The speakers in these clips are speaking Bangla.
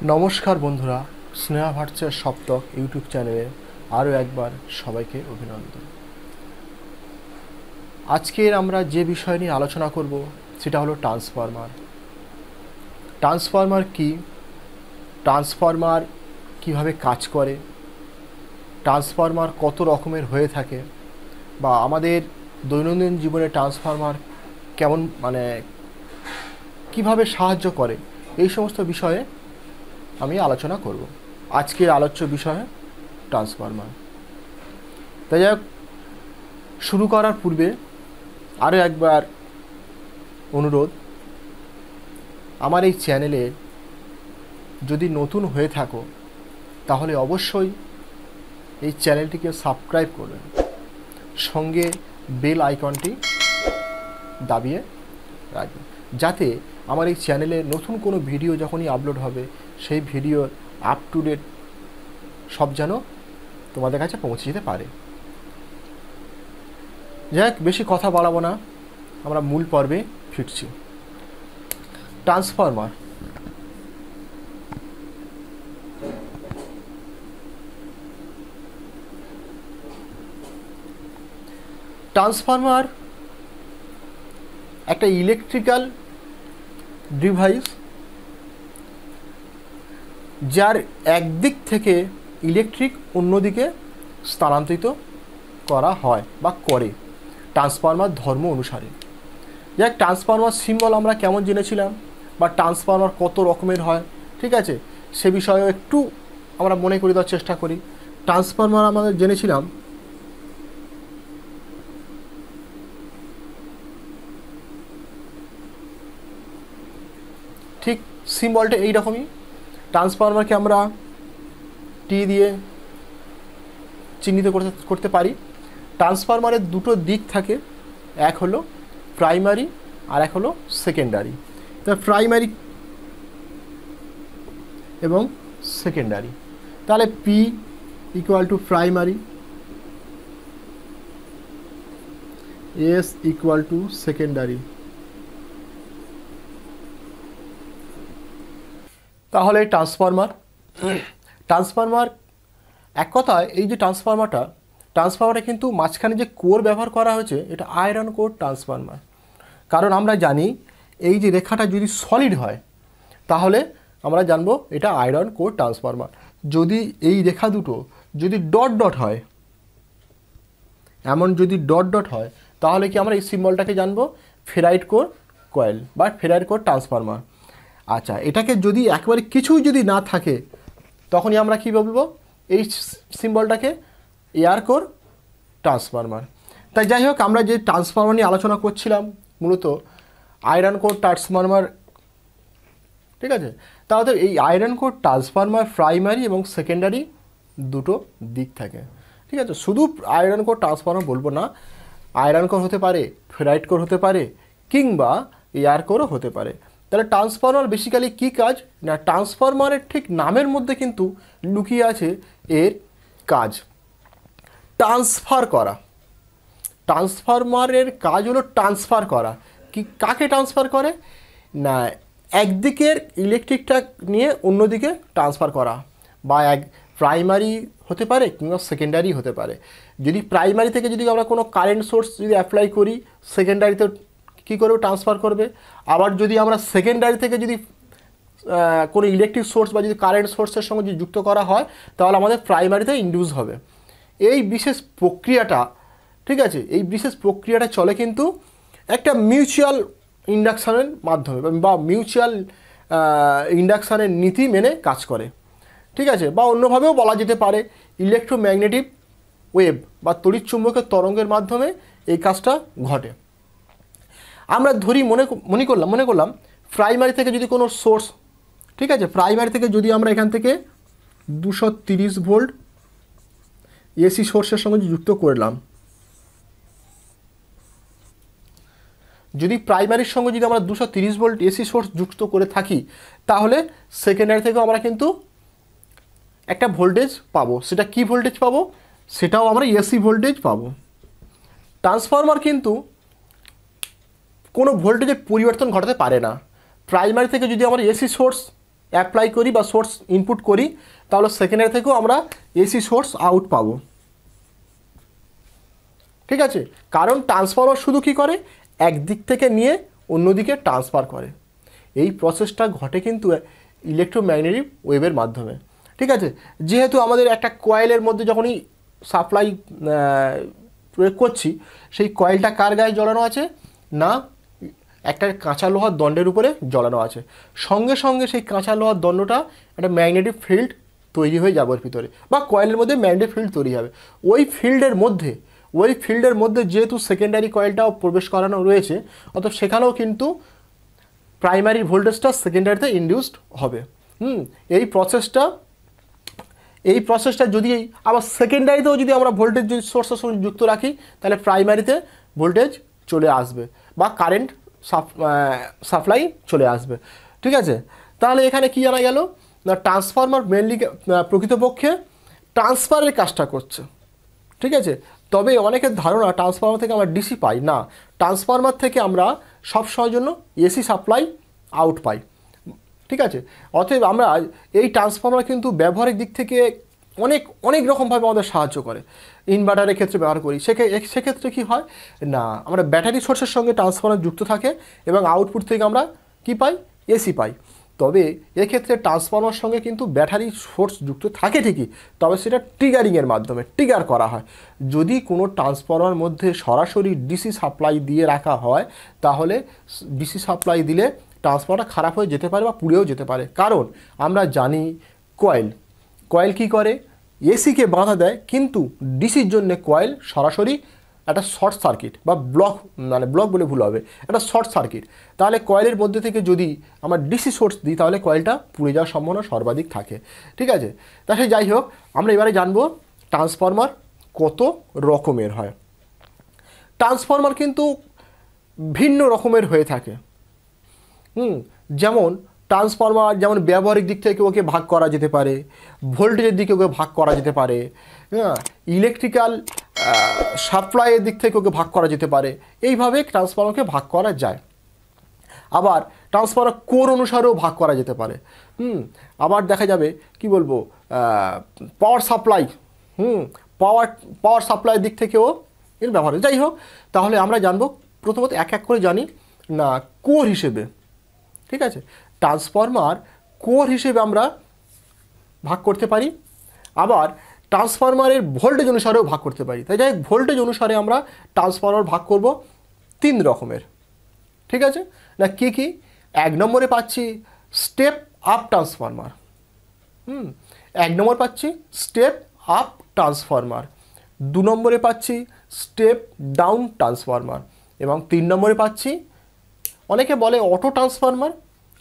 নমস্কার বন্ধুরা, স্নেহা ভার্চুয়াল সপ্তক ইউটিউব চ্যানেলে আরও একবার সবাইকে অভিনন্দন। আজকের আমরা যে বিষয় নিয়ে আলোচনা করব সেটা হলো ট্রান্সফরমার। ট্রান্সফরমার কি, ট্রান্সফরমার কিভাবে কাজ করে, ট্রান্সফরমার কত রকমের হয়ে থাকে, বা আমাদের দৈনন্দিন জীবনে ট্রান্সফরমার কেমন কিভাবে সাহায্য করে, এই সমস্ত বিষয়ে আমি আলোচনা করব। আজকের আলোচ্য বিষয় ট্রান্সফরমার। তাই যাই হোক, শুরু করার পূর্বে আরও একবার অনুরোধ, আমার এই চ্যানেলে যদি নতুন হয়ে থাকো তাহলে অবশ্যই এই চ্যানেলটিকে সাবস্ক্রাইব করবেন, সঙ্গে বেল আইকনটি দাবিয়ে রাখবেন, যাতে আমার এই চ্যানেলে নতুন কোনো ভিডিও যখনই আপলোড হবে সেই ভিডিওর আপ টু ডেট সব যেন তোমাদের কাছে পৌঁছে যেতে পারে। যাই হোক, বেশি কথা বাড়াবো না, আমরা মূল পর্বে ফিরছি। ট্রান্সফরমার ট্রান্সফরমার একটা ইলেকট্রিক্যাল ডিভাইস, যার একদিক থেকে ইলেকট্রিক অন্যদিকে স্থানান্তরিত করা হয় বা করে ট্রান্সফরমার ধর্ম অনুসারে। যাক, ট্রান্সফরমার সিম্বল আমরা কেমন জেনেছিলাম, বা ট্রান্সফরমার কত রকমের হয়, ঠিক আছে, সে বিষয়ে একটু আমরা মনে করে দেওয়ার চেষ্টা করি। ট্রান্সফরমার আমাদের জেনেছিলাম ঠিক সিম্বলটা এইরকমই। ট্রান্সফরমারকে আমরা টি দিয়ে চিহ্নিত করতে পারি। ট্রান্সফরমারের দুটো দিক থাকে, এক হলো প্রাইমারি আর এক হলো সেকেন্ডারি। তা প্রাইমারি এবং সেকেন্ডারি, তাহলে P equal to primary, S equal to secondary. তাহলে ট্রান্সফরমার এক কথায় এই যে ট্রান্সফরমারটা কিন্তু মাঝখানে যে কোর ব্যবহার করা হয়েছে এটা আয়রন কোর ট্রান্সফরমার। কারণ আমরা জানি এই যে রেখাটা যদি সলিড হয় তাহলে আমরা জানবো এটা আয়রন কোর ট্রান্সফরমার। যদি এই রেখা দুটো যদি ডট ডট হয়, এমন যদি ডট ডট হয়, তাহলে কি আমরা এই সিম্বলটাকে জানবো ফেরাইট কোর কয়েল বা ফেরাইট কোর ট্রান্সফরমার। আচ্ছা, এটাকে যদি একেবারে কিছুই যদি না থাকে তখনই আমরা কি বলবো, এই সিম্বলটাকে এয়ার কোর ট্রান্সফরমার। তাই যাই হোক, আমরা যে ট্রান্সফরমার নিয়ে আলোচনা করছিলাম মূলত আয়রন কোর ট্রান্সফরমার, ঠিক আছে। তাহলে এই আয়রন কোর ট্রান্সফরমার প্রাইমারি এবং সেকেন্ডারি দুটো দিক থাকে, ঠিক আছে। শুধু আয়রন কোর ট্রান্সফরমার বলবো না, আয়রন কোর হতে পারে, ফেরাইট কোর হতে পারে, কিংবা এয়ার কোরও হতে পারে। তাহলে ট্রান্সফরমার বেসিক্যালি কী কাজ না, ট্রান্সফরমারের ঠিক নামের মধ্যে কিন্তু লুকিয়ে আছে এর কাজ, ট্রান্সফার করা। ট্রান্সফরমারের কাজ হলো ট্রান্সফার করা। কি, কাকে ট্রান্সফার করে না, একদিকের ইলেকট্রিকটা নিয়ে অন্যদিকে ট্রান্সফার করা, বা প্রাইমারি হতে পারে কিংবা সেকেন্ডারি হতে পারে। যদি প্রাইমারি থেকে যদি আমরা কোনো কারেন্ট সোর্স যদি অ্যাপ্লাই করি, সেকেন্ডারিতে কী করবে, ট্রান্সফার করবে। আবার যদি আমরা সেকেন্ডারি থেকে যদি কোনো ইলেকট্রিক সোর্স বা যদি কারেন্ট সোর্সের সঙ্গে যদি যুক্ত করা হয় তাহলে আমাদের প্রাইমারিতে ইনডিউস হবে। এই বিশেষ প্রক্রিয়াটা, ঠিক আছে, এই বিশেষ প্রক্রিয়াটা চলে কিন্তু একটা মিউচুয়াল ইন্ডাকশানের মাধ্যমে বা মিউচুয়াল ইন্ডাকশানের নীতি মেনে কাজ করে, ঠিক আছে। বা অন্যভাবেও বলা যেতে পারে ইলেকট্রোম্যাগনেটিক ওয়েভ বা তড়িৎচুম্বকের তরঙ্গের মাধ্যমে এই কাজটা ঘটে। আমরা ধরি মনে করলাম প্রাইমারি থেকে যদি কোনো সোর্স, ঠিক আছে, প্রাইমারি থেকে যদি আমরা এখান থেকে 230 ভোল্ট এসি সোর্সের সঙ্গে যুক্ত করলাম, যদি প্রাইমারির সঙ্গে যদি আমরা 230 ভোল্ট এসি সোর্স যুক্ত করে থাকি তাহলে সেকেন্ডারি থেকেও আমরা কিন্তু একটা ভোল্টেজ পাবো। সেটা কি ভোল্টেজ পাবো, সেটাও আমরা এসি ভোল্টেজ পাবো। ট্রান্সফরমার কিন্তু কোনো ভোল্টেজের পরিবর্তন ঘটাতে পারে না। প্রাইমারি থেকে যদি আমরা এসি সোর্স অ্যাপ্লাই করি বা সোর্স ইনপুট করি, তাহলে সেকেন্ডারি থেকেও আমরা এসি সোর্স আউট পাবো। ঠিক আছে, কারণ ট্রান্সফরমার শুধু কি করে, একদিক থেকে নিয়ে অন্যদিকে ট্রান্সফার করে। এই প্রসেসটা ঘটে কিন্তু ইলেকট্রোম্যাগনেটিক ওয়েভের মাধ্যমে। ঠিক আছে, যেহেতু আমাদের একটা কয়েলের মধ্যে যখনই সাপ্লাই প্রয়োগ করছি, সেই কয়েলটা কার গায়ে জড়ানো আছে না, একটা কাঁচা লোহার দণ্ডের উপরে জড়ানো আছে। সঙ্গে সঙ্গে সেই কাঁচা লোহার দণ্ডটা একটা ম্যাগনেটিক ফিল্ড তৈরি হয়ে যাবে ওর ভিতরে, বা কয়েলের মধ্যে ম্যাগনেটিক ফিল্ড তৈরি হবে। ওই ফিল্ডের মধ্যে যেহেতু সেকেন্ডারি কয়েলটাও প্রবেশ করানো রয়েছে, অর্থাৎ সেখানেও কিন্তু প্রাইমারি ভোল্টেজটা সেকেন্ডারিতে ইনডিউসড হবে। এই প্রসেসটা যদি আবার সেকেন্ডারিতেও যদি আমরা ভোল্টেজ যদি সোর্সের সঙ্গে যুক্ত রাখি, তাহলে প্রাইমারিতে ভোল্টেজ চলে আসবে বা কারেন্ট সাপ্লাই চলে আসবে। ঠিক আছে, তাহলে এখানে কি জানা গেল না, ট্রান্সফরমার মেনলি প্রকৃতপক্ষে ট্রান্সফারের কাজটা করছে। ঠিক আছে, তবে অনেকের ধারণা ট্রান্সফরমার থেকে আমরা ডিসি পাই না, ট্রান্সফরমার থেকে আমরা সবসময়ের জন্য এসি সাপ্লাই আউট পাই। ঠিক আছে, অতএব আমরা এই ট্রান্সফরমার কিন্তু ব্যবহারিক দিক থেকে অনেক রকমভাবে আমাদের সাহায্য করে। ইনভার্টারের ক্ষেত্রে ব্যবহার করি, সেক্ষেত্রে কী হয় না, আমরা ব্যাটারি সোর্সের সঙ্গে ট্রান্সফরমার যুক্ত থাকে এবং আউটপুট থেকে আমরা কি পাই, এসি পাই। তবে এক্ষেত্রে ট্রান্সফরমার সঙ্গে কিন্তু ব্যাটারি সোর্স যুক্ত থাকে ঠিকই, তবে সেটা ট্রিগারিংয়ের মাধ্যমে ট্রিগার করা হয়। যদি কোনো ট্রান্সফরমার মধ্যে সরাসরি ডিসি সাপ্লাই দিয়ে রাখা হয়, তাহলে ডিসি সাপ্লাই দিলে ট্রান্সফরমারটা খারাপ হয়ে যেতে পারে বা পুড়েও যেতে পারে। কারণ আমরা জানি কয়েল কি করে, এসিকে বাধা দেয়, কিন্তু ডিসির জন্য কয়েল সরাসরি একটা শর্ট সার্কিট বা ব্লক বলে ভুল হবে, একটা শর্ট সার্কিট। তাহলে কয়েলের মধ্যে থেকে যদি আমরা ডিসি সোর্স দিই, তাহলে কয়েলটা পুড়ে যাওয়ার সম্ভাবনা সর্বাধিক থাকে। ঠিক আছে, তাহলে যাই হোক, আমরা এবারে জানবো ট্রান্সফরমার কত রকমের হয়। ট্রান্সফরমার কিন্তু ভিন্ন রকমের হয়ে থাকে। যেমন ট্রান্সফরমার যেমন ব্যবহারিক দিক থেকে ওকে ভাগ করা যেতে পারে, ভোল্টেজের দিকে ওকে ভাগ করা যেতে পারে, ইলেকট্রিক্যাল সাপ্লাইয়ের দিক থেকে ওকে ভাগ করা যেতে পারে। এইভাবে ট্রান্সফরমারকে ভাগ করা যায়। আবার ট্রান্সফরমার কোর অনুসারেও ভাগ করা যেতে পারে। আবার দেখা যাবে কি বলবো, পাওয়ার সাপ্লাইয়ের দিক থেকেও এর ব্যবহার। যাই হোক, তাহলে আমরা জানবো প্রথমত এক এক করে জানি না কোর হিসেবে। ঠিক আছে, ট্রান্সফরমার কোর হিসেবে আমরা ভাগ করতে পারি, আবার ট্রান্সফরমারের ভোল্টেজ অনুসারেও ভাগ করতে পারি। তাই যাই ভোল্টেজ অনুসারে আমরা ট্রান্সফরমার ভাগ করব 3 রকমের। ঠিক আছে না, কি 1 নম্বরে পাচ্ছি স্টেপ আপ ট্রান্সফরমার। 1 নম্বর পাচ্ছি স্টেপ আপ ট্রান্সফরমার, 2 নম্বরে পাচ্ছি স্টেপ ডাউন ট্রান্সফরমার, এবং 3 নম্বরে পাচ্ছি অনেকে বলে অটো ট্রান্সফরমার,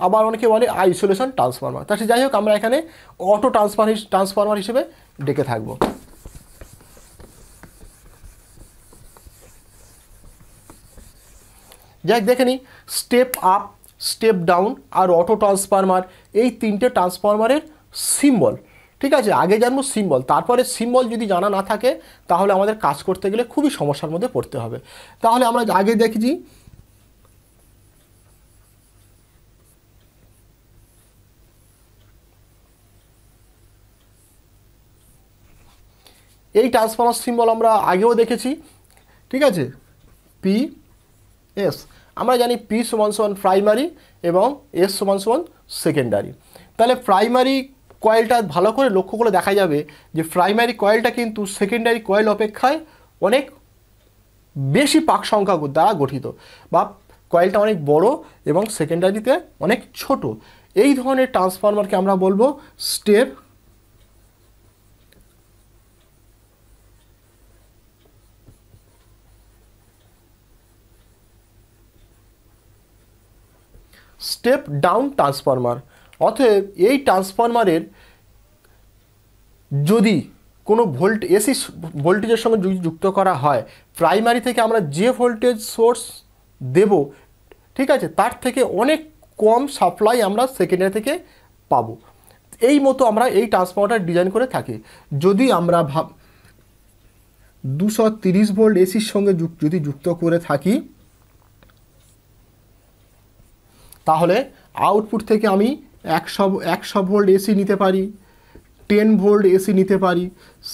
আবার অনেকে বলে আইসোলেশন ট্রান্সফরমার। তাহলে যাই হোক, আমরা এখানে অটো ট্রান্সফরমার হিসেবে ডেকে থাকব। যাই দেখে নিই, স্টেপ আপ, স্টেপ ডাউন আর অটো ট্রান্সফরমার, এই 3টে ট্রান্সফরমারের সিম্বল। ঠিক আছে, আগে জানবো সিম্বল, তারপরে সিম্বল যদি জানা না থাকে তাহলে আমাদের কাজ করতে গেলে খুবই সমস্যার মধ্যে পড়তে হবে। তাহলে আমরা আগে দেখেছি এই ট্রান্সফরমার সিম্বল আমরা আগেও দেখেছি। ঠিক আছে, পি এস, আমরা জানি পি সমান প্রাইমারি এবং এস সমান সেকেন্ডারি। তাহলে প্রাইমারি কয়েলটা ভালো করে লক্ষ্য করে দেখা যাবে যে প্রাইমারি কয়েলটা কিন্তু সেকেন্ডারি কয়েল অপেক্ষায় অনেক বেশি পাক সংখ্যা দ্বারা গঠিত, বা কয়েলটা অনেক বড় এবং সেকেন্ডারিতে অনেক ছোট। এই ধরনের ট্রান্সফরমারকে আমরা বলবো স্টেপ ডাউন ট্রান্সফরমার। অতএব এই ট্রান্সফরমারের যদি কোনো এসি ভোল্টেজের সঙ্গে যুক্ত করা হয়, প্রাইমারি থেকে আমরা যে ভোল্টেজ সোর্স দেব, ঠিক আছে, তার থেকে অনেক কম সাপ্লাই আমরা সেকেন্ডারি থেকে পাবো। এই মতো আমরা এই ট্রান্সফরমারটা ডিজাইন করে থাকি। যদি আমরা 230 ভোল্ট এসির সঙ্গে যদি যুক্ত করে থাকি, তাহলে আউটপুট থেকে আমি একশো ভোল্ট এসি নিতে পারি, 10 ভোল্ট এসি নিতে পারি,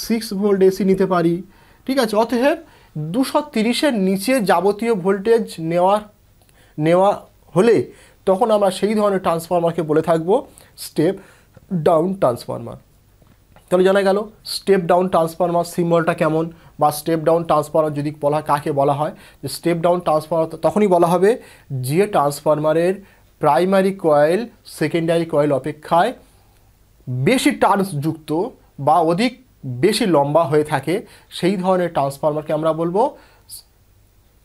6 ভোল্ট এসি নিতে পারি। ঠিক আছে, অতএব 230-এর নিচে যাবতীয় ভোল্টেজ নেওয়া হলে তখন আমরা সেই ধরনের ট্রান্সফরমারকে বলে থাকবো স্টেপ ডাউন ট্রান্সফরমার। তাহলে জানা গেল স্টেপ ডাউন ট্রান্সফরমার সিম্বলটা কেমন, বা স্টেপ ডাউন ট্রান্সফরমার যদি বলা কাকে বলা হয়, যে স্টেপ ডাউন ট্রান্সফরমার তখনই বলা হবে যে ট্রান্সফরমারের প্রাইমারি কয়েল সেকেন্ডারি কয়েল অপেক্ষায় বেশি টার্নস যুক্ত বা অধিক বেশি লম্বা হয়ে থাকে, সেই ধরনের ট্রান্সফরমারকে আমরা বলবো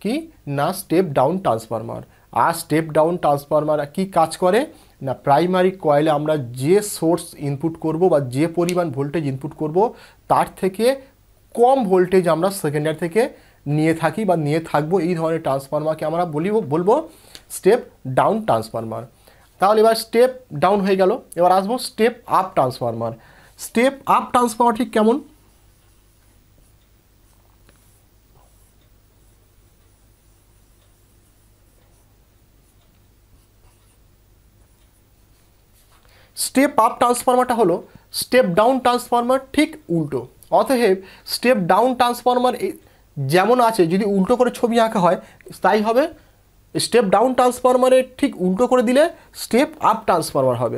কি না স্টেপ ডাউন ট্রান্সফরমার। আর স্টেপ ডাউন ট্রান্সফরমার কি কাজ করে না, প্রাইমারি কয়েলে আমরা যে সোর্স ইনপুট করব বা যে পরিমাণ ভোল্টেজ ইনপুট করব তার থেকে কম ভোল্টেজ আমরা সেকেন্ডারি থেকে নিয়ে থাকি বা নিয়ে থাকবো, এই ধরনের ট্রান্সফরমারকে আমরা বলবো স্টেপ ডাউন ট্রান্সফরমার। তাহলে এবার স্টেপ ডাউন হয়ে গেল, এবার আসবো step up transformer. Step up transformer ঠিক কেমন? স্টেপ আপ ট্রান্সফরমারটা হলো স্টেপ ডাউন ট্রান্সফরমার ঠিক উল্টো। অতএব স্টেপ ডাউন ট্রান্সফরমার যেমন আছে যদি উল্টো করে ছবি আঁকা হয় তাই হবে, স্টেপ ডাউন ট্রান্সফরমারের ঠিক উল্টো করে দিলে স্টেপ আপ ট্রান্সফরমার হবে।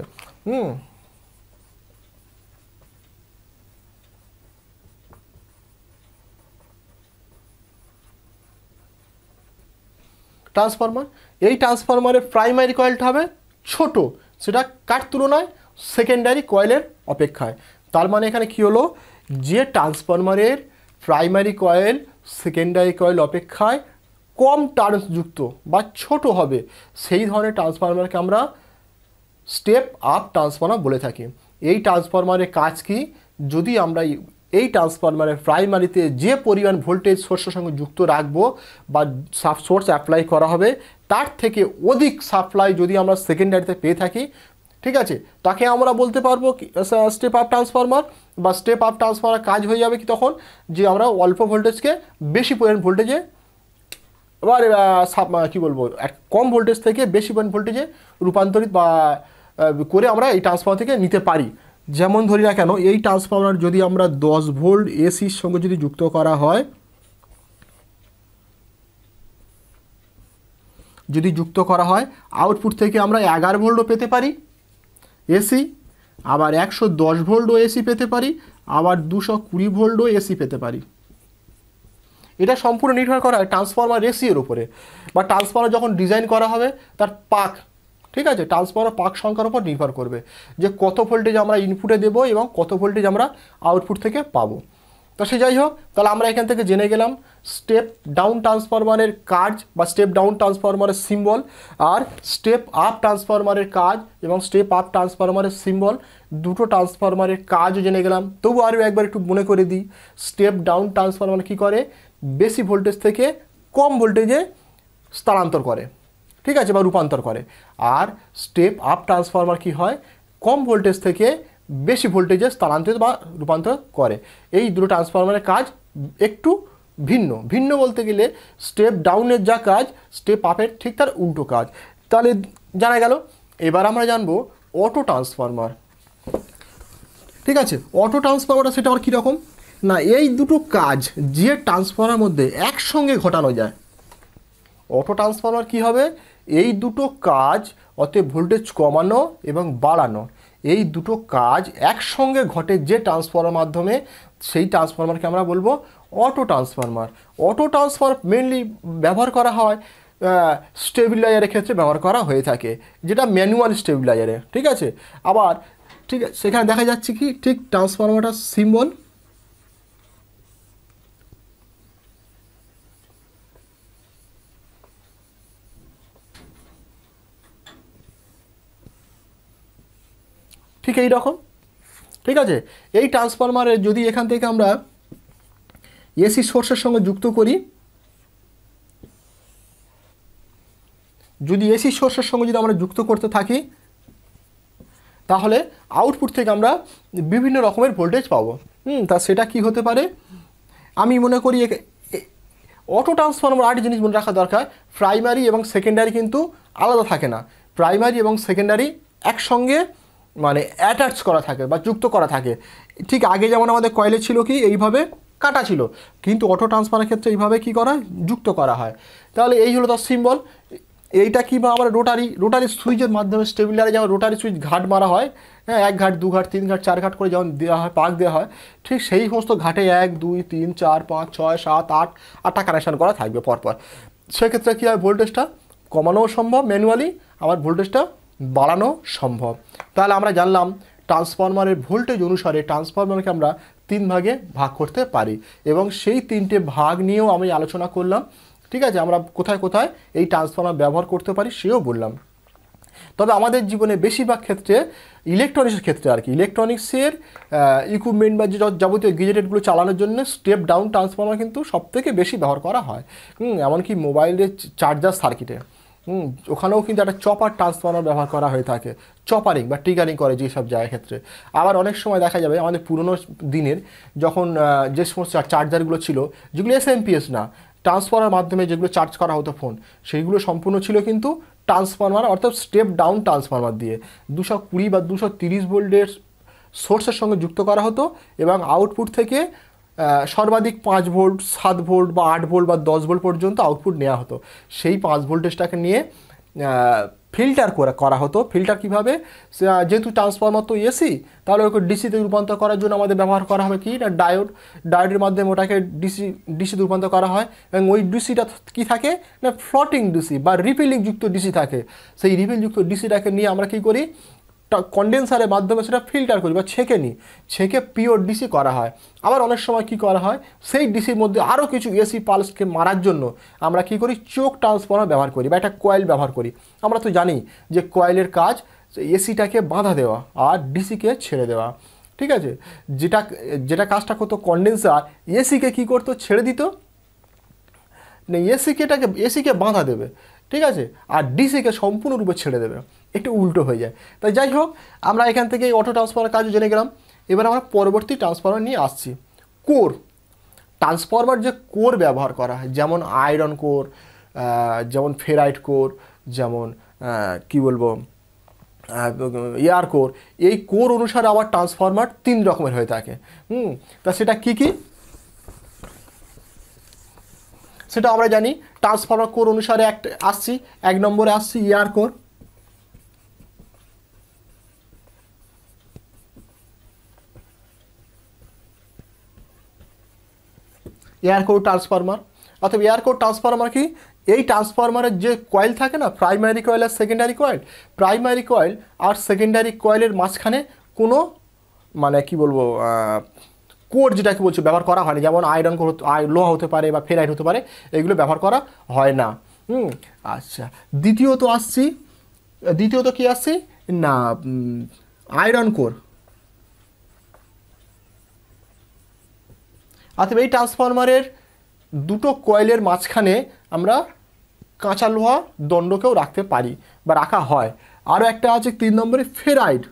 ট্রান্সফরমার, এই ট্রান্সফরমারের প্রাইমারি কয়েলটা হবে ছোট, সেটা কার তুলনায় সেকেন্ডারি কয়েলের অপেক্ষায়। তার মানে এখানে কি হলো, যে ট্রান্সফরমারের প্রাইমারি কয়েল সেকেন্ডারি কয়েল অপেক্ষায় কম টার্নস যুক্ত বা ছোট হবে সেই ধরনের ট্রান্সফরমারকে আমরা স্টেপ আপ ট্রান্সফরমার বলে থাকি। এই ট্রান্সফরমারের কাজ কি, যদি আমরা এই ট্রান্সফরমারের প্রাইমারিতে যে পরিমাণ ভোল্টেজ সোর্সের সঙ্গে যুক্ত রাখবো বা সোর্স অ্যাপ্লাই করা হবে তার থেকে অধিক সাপ্লাই যদি আমরা সেকেন্ডারিতে পেয়ে থাকি, ঠিক আছে, তাকে আমরা বলতে পারবো স্টেপ আপ ট্রান্সফরমার। বা স্টেপ আপ ট্রান্সফরমার কাজ হয়ে যাবে কি তখন, যে আমরা অল্প ভোল্টেজকে বেশি পরিমাণ ভোল্টেজে, এবার কী বলবো, কম ভোল্টেজ থেকে বেশি পরিমাণ ভোল্টেজে রূপান্তরিত বা করে আমরা এই ট্রান্সফরমার থেকে নিতে পারি। যেমন ধরি না কেন, এই ট্রান্সফরমার যদি আমরা 10 ভোল্ট এসির সঙ্গে যদি যুক্ত করা হয়, যদি যুক্ত করা হয় আউটপুট থেকে আমরা 11 ভোল্টও পেতে পারি এসি, আবার 110 ভোল্টও এসি পেতে পারি, আবার 220 ভোল্টও এসি পেতে পারি। এটা সম্পূর্ণ নির্ভর করা হয় ট্রান্সফরমার রেশিওর উপরে, বা ট্রান্সফরমার যখন ডিজাইন করা হবে তার পাক, ঠিক আছে, ট্রান্সফরমার পাক সংখ্যার উপর নির্ভর করবে যে কত ভোল্টেজ আমরা ইনপুটে দেবো এবং কত ভোল্টেজ আমরা আউটপুট থেকে পাবো। তো সে যাই হোক, তাহলে আমরা এখান থেকে জেনে গেলাম স্টেপ ডাউন ট্রান্সফরমারের কাজ বা স্টেপ ডাউন ট্রান্সফরমারের সিম্বল, আর স্টেপ আপ ট্রান্সফরমারের কাজ এবং স্টেপ আপ ট্রান্সফরমারের সিম্বল, দুটো ট্রান্সফরমারের কাজও জেনে গেলাম। তবু আরও একবার একটু মনে করে দিই, স্টেপ ডাউন ট্রান্সফরমার কী করে, বেশি ভোল্টেজ থেকে কম ভোল্টেজে স্থানান্তর করে, ঠিক আছে, বা রূপান্তর করে। আর স্টেপ আপ ট্রান্সফরমার কি হয়, কম ভোল্টেজ থেকে বেশি ভোল্টেজে স্থানান্তরিত বা রূপান্তর করে। এই দুটো ট্রান্সফরমারের কাজ একটু ভিন্ন। ভিন্ন বলতে গেলে স্টেপ ডাউনের যা কাজ স্টেপ আপের ঠিক তার উল্টো কাজ। তাহলে জানা গেল। এবার আমরা জানবো অটো ট্রান্সফরমার। ঠিক আছে, অটো ট্রান্সফরমারটা সেটা আবার কীরকম না, এই দুটো কাজ যে ট্রান্সফরমারের মধ্যে একসঙ্গে ঘটানো যায়। অটো ট্রান্সফরমার কী হবে, এই দুটো কাজ, অতএব ভোল্টেজ কমানো এবং বাড়ানো, এই দুটো কাজ একসঙ্গে ঘটে যে ট্রান্সফরমার মাধ্যমে, সেই ট্রান্সফরমারকে আমরা বলবো auto transformer. Auto transformer mainly ব্যবহার করা হয় স্টেবিলাইজারের ক্ষেত্রে ব্যবহার করা হয়ে থাকে, যেটা ম্যানুয়াল স্টেবিলাইজারে, ঠিক আছে। আবার ঠিক আছে, সেখানে দেখা যাচ্ছে কি ঠিক ট্রান্সফরমারটার সিম্বল, ঠিক এই রকম, ঠিক আছে। এই ট্রান্সফরমারে যদি এখান থেকে আমরা এসি সোর্সের সঙ্গে যুক্ত করি, যদি এসি সোর্সের সঙ্গে যদি আমরা যুক্ত করতে থাকি, তাহলে আউটপুট থেকে আমরা বিভিন্ন রকমের ভোল্টেজ পাবো। তা সেটা কি হতে পারে, আমি মনে করি অটো ট্রান্সফরমার আরেকটি জিনিস মনে রাখা দরকার, প্রাইমারি এবং সেকেন্ডারি কিন্তু আলাদা থাকে না, প্রাইমারি এবং সেকেন্ডারি একসঙ্গে মানে অ্যাটাচ করা থাকে বা যুক্ত করা থাকে। ঠিক আগে যেমন আমাদের কয়েলে ছিল কি এইভাবে কাটা ছিল, কিন্তু অটো ট্রান্সফারের ক্ষেত্রে এইভাবে কি করা যুক্ত করা হয়। তাহলে এই হলো তার সিম্বল। এইটা কি বা আমরা রোটারি সুইচের মাধ্যমে স্টেবিলারে যেমন রোটারি সুইচ ঘাট মারা হয়, হ্যাঁ 1 ঘাট 2 ঘাট 3 ঘাট 4 ঘাট করে যেমন দেওয়া হয় পাক দেওয়া হয়, ঠিক সেই সমস্ত ঘাটে 1 2 3 4 5 6 7 8টা কানেকশান করা থাকবে পরপর। সেক্ষেত্রে কী হয় ভোল্টেজটা কমানোও সম্ভব ম্যানুয়ালি, আবার ভোল্টেজটা বাড়ানো সম্ভব। তাহলে আমরা জানলাম ট্রান্সফরমারের ভোল্টেজ অনুসারে ট্রান্সফরমারকে আমরা 3 ভাগে ভাগ করতে পারি, এবং সেই 3টে ভাগ নিয়েও আমি আলোচনা করলাম। ঠিক আছে, আমরা কোথায় কোথায় এই ট্রান্সফরমার ব্যবহার করতে পারি সেও বললাম। তবে আমাদের জীবনে বেশিরভাগ ক্ষেত্রে ইলেকট্রনিক্সের ক্ষেত্রে আর কি, ইলেকট্রনিক্সের ইকুইপমেন্ট বা যে যাবতীয় গেজেটেডগুলো চালানোর জন্য স্টেপ ডাউন ট্রান্সফরমার কিন্তু সবথেকে বেশি ব্যবহার করা হয়। এমনকি মোবাইলের চার্জার সার্কিটে ওখানেও কিন্তু একটা চপার ট্রান্সফরমার ব্যবহার করা হয়ে থাকে, চপারিং বা ট্রিগারিং করে যেসব জায়গার ক্ষেত্রে। আবার অনেক সময় দেখা যাবে আমাদের পুরনো দিনের যখন যে সমস্ত চার্জারগুলো ছিল, যেগুলো এসএমপিএস না, ট্রান্সফরমার মাধ্যমে যেগুলো চার্জ করা হতো ফোন, সেইগুলো সম্পূর্ণ ছিল কিন্তু ট্রান্সফরমার অর্থাৎ স্টেপ ডাউন ট্রান্সফরমার দিয়ে 220 বা 230 ভোল্টের সোর্সের সঙ্গে যুক্ত করা হতো, এবং আউটপুট থেকে সর্বাধিক 5 ভোল্ট 7 ভোল্ট বা 8 ভোল্ট বা 10 ভোল্ট পর্যন্ত আউটপুট নেওয়া হতো। সেই 5 ভোল্টেজটাকে নিয়ে ফিল্টার করা হতো। ফিল্টার কীভাবে, যেহেতু ট্রান্সফরমার তো এসি, তাহলে ওকে ডিসিতে রূপান্তর করার জন্য আমাদের ব্যবহার করা হবে কি না ডায়োডের মাধ্যমে ওটাকে ডিসিতে রূপান্তর করা হয়, এবং ওই ডিসিটা কি থাকে না ফ্লটিং ডিসি বা রিপিলিংযুক্ত ডিসি থাকে। সেই রিপিলযুক্ত ডিসিটাকে নিয়ে আমরা কী করি, কন্ডেন্সারের মাধ্যমে সেটা ফিল্টার করি বা ছেঁকে পিওর ডিসি করা হয়। আবার অনেক সময় কি করা হয়, সেই ডিসির মধ্যে আরও কিছু এসি পালসকে মারার জন্য আমরা কি করি, চোক ট্রান্সফরমার ব্যবহার করি বা একটা কয়েল ব্যবহার করি। আমরা তো জানি যে কয়েলের কাজ এসিটাকে বাঁধা দেওয়া আর ডিসিকে ছেড়ে দেওয়া। ঠিক আছে, যেটা কাজটা করতো কন্ডেন্সার এসিকে কী করতো, ছেড়ে দিত, না এসিকে বাঁধা দেবে, ঠিক আছে, আর ডিসিকে সম্পূর্ণরূপে ছেড়ে দেবে, একটু উল্টো হয়ে যায়। তাই যাই হোক, আমরা এখান থেকে অটো ট্রান্সফরমার কাজও জেনে গেলাম। এবার আমরা পরবর্তী ট্রান্সফরমার নিয়ে আসছি, কোর ট্রান্সফরমার। যে কোর ব্যবহার করা হয়, যেমন আয়রন কোর, যেমন ফেরাইট কোর, যেমন কি বলবো এয়ার কোর, এই কোর অনুসারে আবার ট্রান্সফরমার 3 রকমের হয়ে থাকে। তা সেটা কি কি সেটা আমরা জানি। ট্রান্সফরমার কোর অনুসারে আসছি, 1 নম্বরে আসছি air core. Air core transformer, অথবা এয়ার কোর ট্রান্সফরমার কি, এই ট্রান্সফরমারের যে কয়েল থাকে না, প্রাইমারি কয়েল আর সেকেন্ডারি কয়েল, প্রাইমারি কয়েল আর সেকেন্ডারি কয়েলের মাঝখানে কোনো মানে কি বলবো কোর যেটাকে বলছে ব্যবহার করা হয় না, যেমন আয়রন কোর লোহা হতে পারে বা ফেরাইট হতে পারে, এগুলো ব্যবহার করা হয় না। আচ্ছা, দ্বিতীয়ত কি আসছি না আয়রন কোর। অথবা এই ট্রান্সফরমারের দুটো কয়েলের মাঝখানে আমরা কাঁচা লোহা দণ্ডকেও রাখতে পারি বা রাখা হয়। আরও একটা আছে 3 নম্বরে ফেরাইট।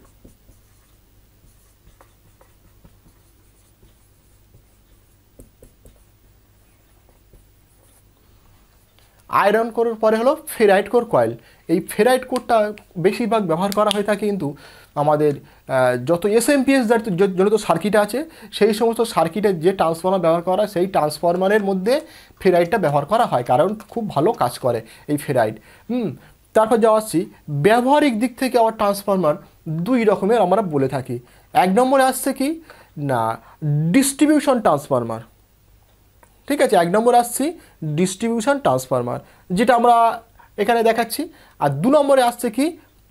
আয়রন কোরের পরে হলো ফেরাইট কোর কয়েল। এই ফেরাইট কোরটা বেশিরভাগ ব্যবহার করা হয়ে থাকে কিন্তু আমাদের যত এসএমপিএস জনিত সার্কিট আছে, সেই সমস্ত সার্কিটের যে ট্রান্সফরমার ব্যবহার করা হয়, সেই ট্রান্সফরমারের মধ্যে ফেরাইটটা ব্যবহার করা হয়, কারণ খুব ভালো কাজ করে এই ফেরাইট। তারপর যাওয়া আসছি ব্যবহারিক দিক থেকে আবার ট্রান্সফরমার 2 রকমের আমরা বলে থাকি। 1 নম্বরে আসছে কি না ডিস্ট্রিবিউশন ট্রান্সফরমার। ঠিক আছে, 1 নম্বরে আসছি ডিস্ট্রিবিউশন ট্রান্সফরমার, যেটা আমরা এখানে দেখাচ্ছি। আর 2 নম্বরে আসছে কি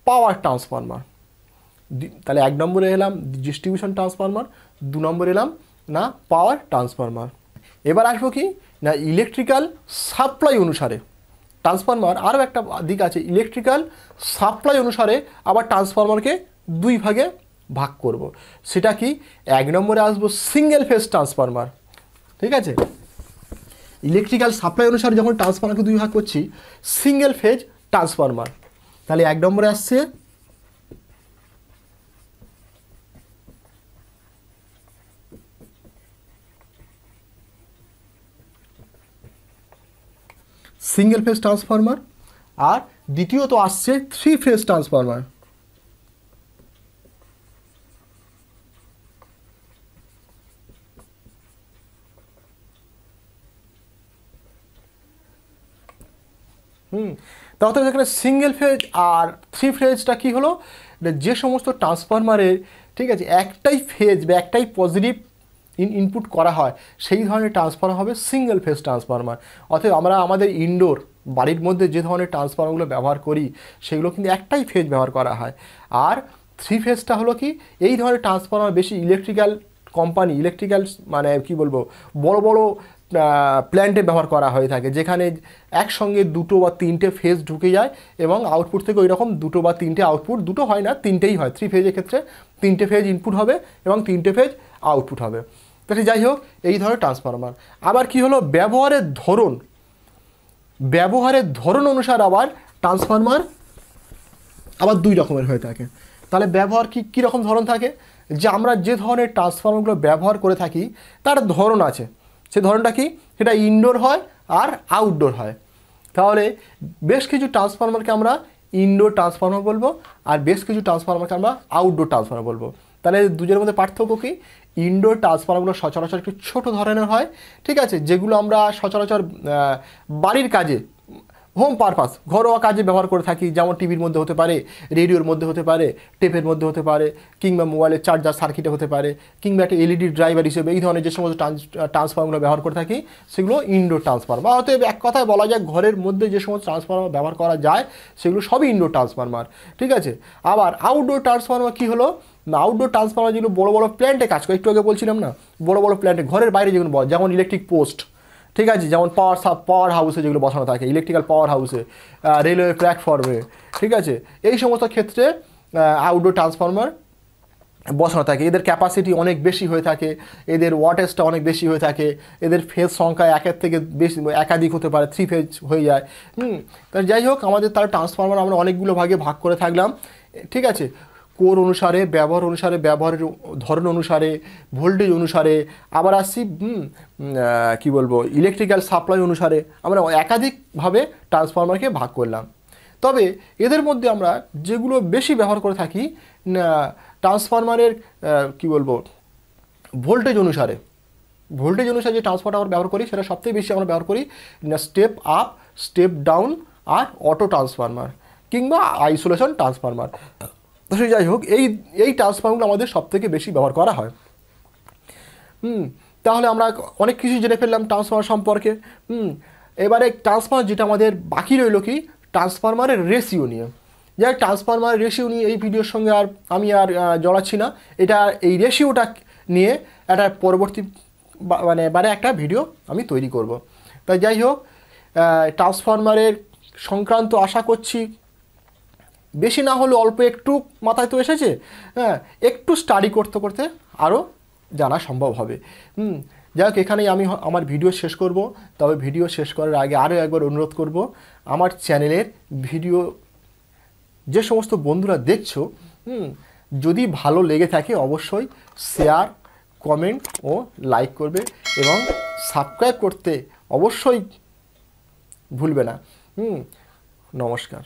পাওয়ার ট্রান্সফরমার। তাহলে 1 নম্বরে এলাম ডিস্ট্রিবিউশন ট্রান্সফরমার, 2 নম্বরে এলাম না পাওয়ার ট্রান্সফরমার। এবার আসবো কি না ইলেকট্রিক্যাল সাপ্লাই অনুসারে ট্রান্সফরমার। আরও একটা দিক আছে, ইলেকট্রিক্যাল সাপ্লাই অনুসারে আবার ট্রান্সফরমারকে 2 ভাগে ভাগ করব। সেটা কি 1 নম্বরে আসবো সিঙ্গেল ফেজ ট্রান্সফরমার। ঠিক আছে, ইলেকট্রিক্যাল সাপ্লাই অনুসারে যখন ট্রান্সফরমারকে 2 ভাগ করছি, সিঙ্গেল ফেজ ট্রান্সফরমার। তাহলে 1 নম্বরে আসছে সিঙ্গেল ফেজ ট্রান্সফরমার, আর দ্বিতীয়ত আসছে 3 ফেজ ট্রান্সফরমার। তাহলে এখানে সিঙ্গেল ফেজ আর থ্রি ফেজটা কী হলো, যে সমস্ত ট্রান্সফরমারের ঠিক আছে একটাই ফেজ বা একটাই পজিটিভ ইনপুট করা হয় সেই ধরনের ট্রান্সফরমার হবে সিঙ্গেল ফেজ ট্রান্সফরমার। অতএব আমরা আমাদের ইনডোর বাড়ির মধ্যে যে ধরনের ট্রান্সফরমারগুলো ব্যবহার করি সেগুলো কিন্তু একটাই ফেজ ব্যবহার করা হয়। আর থ্রি ফেজটা হলো কি, এই ধরনের ট্রান্সফরমার বেশি ইলেকট্রিক্যাল কোম্পানি, ইলেকট্রিক্যাল মানে কি বলবো, বড় বড় প্ল্যান্টে ব্যবহার করা হয়ে থাকে, যেখানে একসঙ্গে দুটো বা তিনটে ফেজ ঢুকে যায় এবং আউটপুট থেকে ওই রকম দুটো বা তিনটে আউটপুট, দুটো হয় না তিনটেই হয়, থ্রি ফেজের ক্ষেত্রে তিনটে ফেজ ইনপুট হবে এবং তিনটে ফেজ আউটপুট হবে। তাহলে যাই হোক এই ধরনের ট্রান্সফরমার। আবার কি হলো, ব্যবহারের ধরন অনুসারে আবার ট্রান্সফরমার আবার দুই রকমের হয়ে থাকে। তাহলে ব্যবহার কী রকম ধরন থাকে, যে আমরা যে ধরনের ট্রান্সফরমারগুলো ব্যবহার করে থাকি তার ধরন আছে, সে ধরনটা কি, সেটা ইনডোর হয় আর আউটডোর হয়। তাহলে বেশ কিছু ট্রান্সফরমারকে আমরা ইনডোর ট্রান্সফরমার বলবো আর বেশ কিছু ট্রান্সফরমারকে আমরা আউটডোর ট্রান্সফরমার বলবো। তাহলে দুজের মধ্যে পার্থক্য কী, ইনডোর ট্রান্সফরমারগুলো সচরাচর একটু ছোটো ধরনের হয়, ঠিক আছে, যেগুলো আমরা সচরাচর বাড়ির কাজে, হোম পারপাস, ঘরোয়া কাজে ব্যবহার করে থাকি, যেমন টিভির মধ্যে হতে পারে, রেডিওর মধ্যে হতে পারে, টেপের মধ্যে হতে পারে, কিংবা মোবাইলের চার্জার সার্কিটে হতে পারে, কিংবা একটা এলইডি ড্রাইভার হিসেবে এই ধরনের যে সমস্ত ট্রান্সফরমারগুলো ব্যবহার করে থাকি সেগুলো ইনডোর ট্রান্সফরমার। বা অতএব এক কথায় বলা যায় ঘরের মধ্যে যে সমস্ত ট্রান্সফরমার ব্যবহার করা যায় সেগুলো সবই ইনডোর ট্রান্সফরমার, ঠিক আছে। আবার আউটডোর ট্রান্সফরমার কী হলো, আউটডোর ট্রান্সফরমার যেগুলো বড় বড় প্ল্যান্টে কাজ করে, একটু আগে বলছিলাম না, বড় বড় প্ল্যান্টে ঘরের বাইরে যেগুলো, যেমন ইলেকট্রিক পোস্ট, ঠিক আছে, যেমন পাওয়ার হাউসে যেগুলো বসানো থাকে, ইলেকট্রিক্যাল পাওয়ার হাউসে, রেলওয়ে প্ল্যাটফর্মে, ঠিক আছে, এই সমস্ত ক্ষেত্রে আউটডোর ট্রান্সফরমার বসানো থাকে। এদের ক্যাপাসিটি অনেক বেশি হয়ে থাকে, এদের ওয়াটেজটা অনেক বেশি হয়ে থাকে, এদের ফেজ সংখ্যা একের থেকে বেশি একাধিক হতে পারে, থ্রি ফেজ হয়ে যায়। তাহলে যাই হোক আমাদের তার ট্রান্সফরমার আমরা অনেকগুলো ভাগে ভাগ করে থাকলাম, ঠিক আছে, কোর অনুসারে, ব্যবহার অনুসারে, ব্যবহারের ধরন অনুসারে, ভোল্টেজ অনুসারে, আবার আসছি কি বলবো ইলেকট্রিক্যাল সাপ্লাই অনুসারে আমরা একাধিকভাবে ট্রান্সফরমারকে ভাগ করলাম। তবে এদের মধ্যে আমরা যেগুলো বেশি ব্যবহার করে থাকি ট্রান্সফরমারের কি বলবো ভোল্টেজ অনুসারে যে ট্রান্সফরমার আমরা ব্যবহার করি সেটা সবথেকে বেশি আমরা ব্যবহার করি স্টেপ আপ, স্টেপ ডাউন আর অটো ট্রান্সফরমার কিংবা আইসোলেশন ট্রান্সফরমার। যাই হোক এই ট্রান্সফরমারগুলো আমাদের সবথেকে বেশি ব্যবহার করা হয়। তাহলে আমরা অনেক কিছু জেনে ফেললাম ট্রান্সফরমার সম্পর্কে। এবারে ট্রান্সফরমার যেটা আমাদের বাকি রইল কি, ট্রান্সফরমারের রেশিও নিয়ে। যাই ট্রান্সফরমারের রেশিও নিয়ে এই ভিডিওর সঙ্গে আমি জড়াচ্ছি না, এই রেশিওটা নিয়ে একটা পরবর্তী বারে একটা ভিডিও আমি তৈরি করব। তাই যাই হোক ট্রান্সফরমারের সংক্রান্ত আশা করছি বেশি না হলেও অল্প একটু মাথায় তো এসেছে, হ্যাঁ, একটু স্টাডি করতে করতে আরও জানা সম্ভব হবে। যাই হোক এখানেই আমি আমার ভিডিও শেষ করব। তবে ভিডিও শেষ করার আগে আরও একবার অনুরোধ করব, আমার চ্যানেলের ভিডিও যে সমস্ত বন্ধুরা দেখছো, যদি ভালো লেগে থাকে অবশ্যই শেয়ার, কমেন্ট ও লাইক করবে এবং সাবস্ক্রাইব করতে অবশ্যই ভুলবে না। নমস্কার।